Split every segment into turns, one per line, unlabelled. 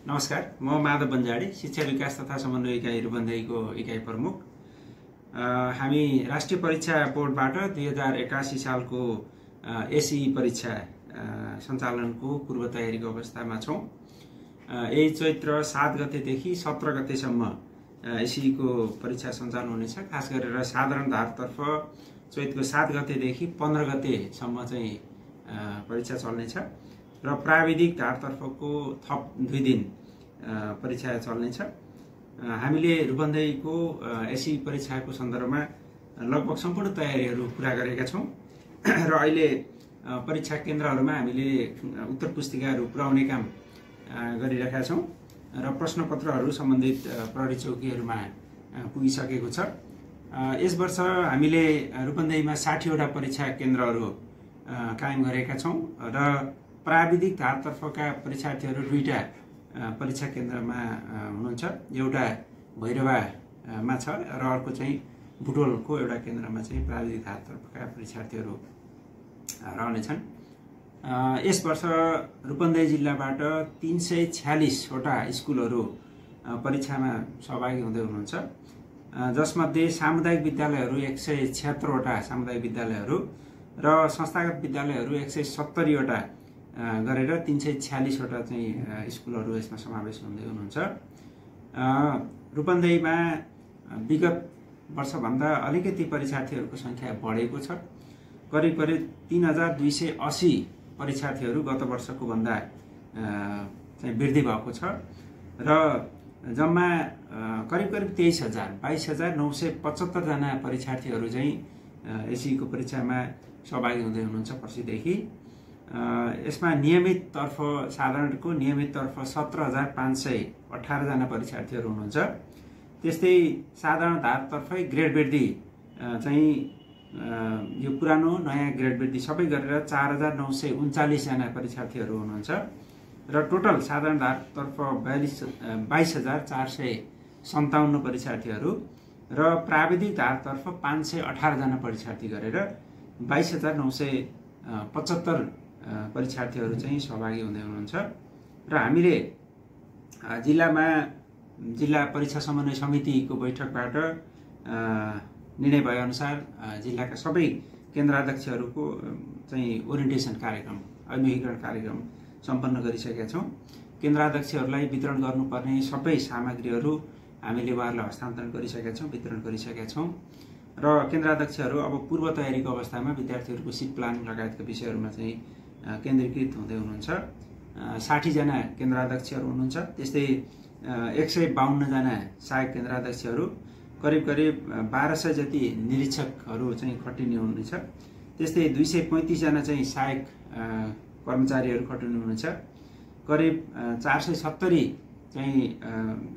नमस्कार, म माधव बन्जाडी, शिक्षा विकास तथा समन्वय इकाइ रूपन्देहीको इकाइ प्रमुख। हामी राष्ट्रिय परीक्षा बोर्डबाट 2081 सालको एसई परीक्षा सञ्चालनको पूर्व तयारीको अवस्थामा छौं। यही चैत्र 7 गतेदेखि 17 गतेसम्म एसईको परीक्षा सञ्चालन हुनेछ। खास गरेर साधारण धारतर्फ चैतको 7 गतेदेखि 15 गतेसम्म चाहिँ परीक्षा चल्नेछ र प्राविधिक धारतर्फको थप 2 दिन परीक्षा चल्नेछ। हामीले रूपन्देहीको एसई परीक्षाको सन्दर्भमा लगभग सम्पूर्ण तयारीहरू पूरा गरेका छौं र अहिले परीक्षा केन्द्रहरूमा हामीले उत्तर पुस्तिकाहरू पुर्याउने काम गरिरहेका छौं र प्रश्नपत्रहरू सम्बन्धित प्रहरी चौकीहरूमा पुगिसकेको छ। यस वर्ष हामीले रूपन्देहीमा 60 वटा परीक्षा केन्द्रहरू कायम गरेका छौं र प्राविधिक धारतर्फका परीक्षार्थीहरू 2टा परीक्षा केन्द्रमा हुनुहुन्छ। एउटा भैरवामा छ र अर्को चाहिँ बुटोलको एउटा केन्द्रमा चाहिँ प्राविधिक धारतर्फका परीक्षार्थीहरू रहनेछन्। यस वर्ष रूपन्देही जिल्लाबाट 346 वटा स्कुलहरू परीक्षामा सहभागी हुँदै हुनुहुन्छ, जसमध्ये सामुदायिक विद्यालयहरू 176 वटा सामुदायिक विद्यालयहरू र संस्थागत विद्यालयहरू 170 वटा गरेर 346 वटा चाहिँ स्कुलहरू यसमा समावेश हुँदै हुनुहुन्छ। रूपन्देहीमा विगत वर्षभन्दा अलिकति परीक्षार्थीहरूको संख्या बढेको छ। करिब 3280 परीक्षार्थीहरू गत वर्षको भन्दा चाहिँ वृद्धि भएको छ र जम्मा करिब 22,975 जना परीक्षार्थीहरू चाहिँ एसईको परीक्षामा सहभागी हुँदै हुनुहुन्छ पर्सिदेखि। यसमा नियमित तर्फ साधारणको नियमित तर्फ 17,518 जना परीक्षार्थीहरू हुनुहुन्छ। त्यस्तै साधारण धारतर्फै ग्रेड वृद्धि चाहिँ यो पुरानो नयाँ ग्रेड वृद्धि सबै गरेर 4,939 जना परीक्षार्थीहरू हुनुहुन्छ र टोटल साधारण धारतर्फ 22,457 परीक्षार्थीहरू र प्राविधिक धारतर्फ 518 जना परीक्षार्थी गरेर 22,975 परीक्षार्थीहरू चाहिँ सहभागी हुँदै हुनुहुन्छ र हामीले जिल्ला परीक्षा समन्वय समितिको बैठकबाट निर्णय भए अनुसार जिल्लाका सबै केन्द्राध्यक्षहरूको चाहिँ ओरिएन्टेसन कार्यक्रम अभिमुखीकरण कार्यक्रम सम्पन्न गरिसकेका छौं। केन्द्राध्यक्षहरूलाई वितरण गर्नुपर्ने सबै सामग्रीहरू हामीले उहाँहरूलाई हस्तान्तरण गरिसकेका छौं, वितरण गरिसकेका छौं र केन्द्राध्यक्षहरू अब पूर्व तयारीको अवस्थामा विद्यार्थीहरूको सिट प्लान लगायतका विषयहरूमा चाहिँ केन्द्रीकृत हुँदै हुनुहुन्छ। 60 जना केन्द्राध्यक्षहरू हुनुहुन्छ। त्यस्तै 152 जना सहायक केन्द्राध्यक्षहरू, करिब 1200 जति निरीक्षकहरू चाहिँ खटिने हुनेछ। त्यस्तै 235 जना चाहिँ सहायक कर्मचारीहरू खटिनु हुनेछ। करिब 470 चाहिँ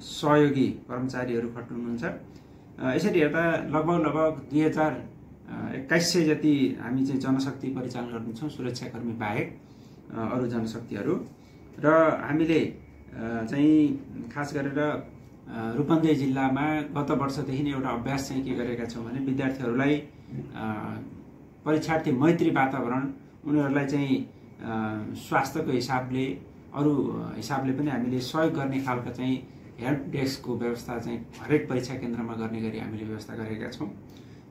सहयोगी कर्मचारीहरू खट्नुहुन्छ। यसरी हेर्दा लगभग 2100 जति हामी चाहिँ जनशक्ति परिचालन गर्छौं, सुरक्षाकर्मी बाहेक अरू जनशक्तिहरू। र हामीले चाहिँ खास गरेर रूपन्देही जिल्लामा गत वर्षदेखि नै एउटा अभ्यास चाहिँ के गरेका छौं भने विद्यार्थीहरूलाई परीक्षार्थी मैत्री वातावरण, उनीहरूलाई चाहिँ स्वास्थ्यको हिसाबले अरू हिसाबले पनि हामीले सहयोग गर्ने खालका चाहिँ हेल्प डेस्कको व्यवस्था चाहिँ हरेक परीक्षा केन्द्रमा गर्ने गरी हामीले व्यवस्था गरेका छौं।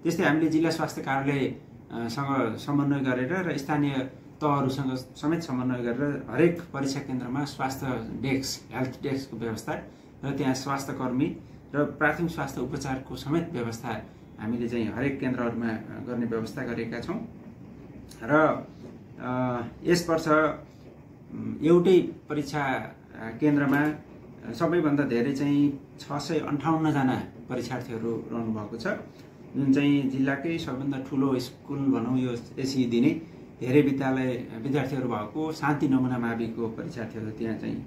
त्यस्तै हामीले जिल्ला स्वास्थ्य कार्यालयसँग समन्वय गरेर र स्थानीय तहहरूसँग समेत समन्वय गरेर हरेक परीक्षा केन्द्रमा स्वास्थ्य डेस्क हेल्थ डेस्कको व्यवस्था र त्यहाँ स्वास्थ्य कर्मी र प्राथमिक स्वास्थ्य उपचारको समेत व्यवस्था हामीले चाहिँ हरेक केन्द्रहरूमा गर्ने व्यवस्था गरेका छौं र यस वर्ष एउटै परीक्षा केन्द्रमा सबैभन्दा धेरै चाहिँ 658 जना परीक्षार्थीहरू रहनु भएको छ, जुन चाहिँ जिल्लाकै सबैभन्दा ठूलो स्कुल भनौं यो एसई दिने धेरै विद्यार्थीहरू भएको शान्ति नमुना माविको परीक्षार्थीहरू त्यहाँ चाहिँ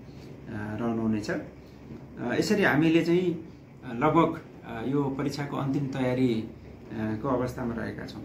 रहनुहुनेछ। यसरी हामीले चाहिँ लगभग यो परीक्षाको अन्तिम तयारीको अवस्थामा रहेका छौं।